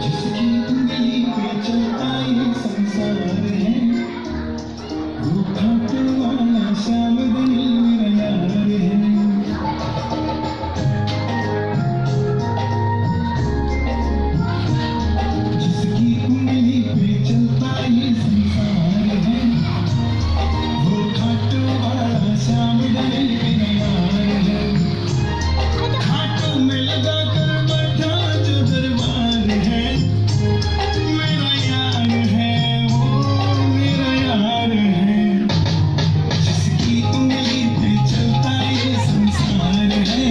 जिसकी उंगली पे चलता ये संसार है, वो खाटू वाला श्यामदनी मेरा यार है। जिसकी उंगली पे चलता ये संसार है, वो खाटू वाला श्यामदनी मेरा यार है। खाटू में लगा कर बैठा जो दरबार है, मेरा यार है, वो मेरा यार है। जिसकी उंगली पे चलता ये संसार है,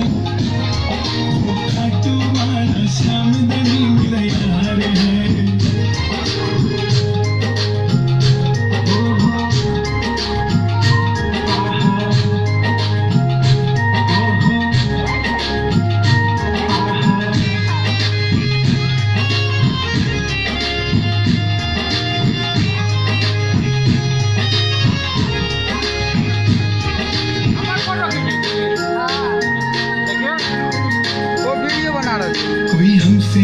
वो खाटू वाला श्यामदनी मेरा यार है। वो वीडियो बना रहे कोई हमसे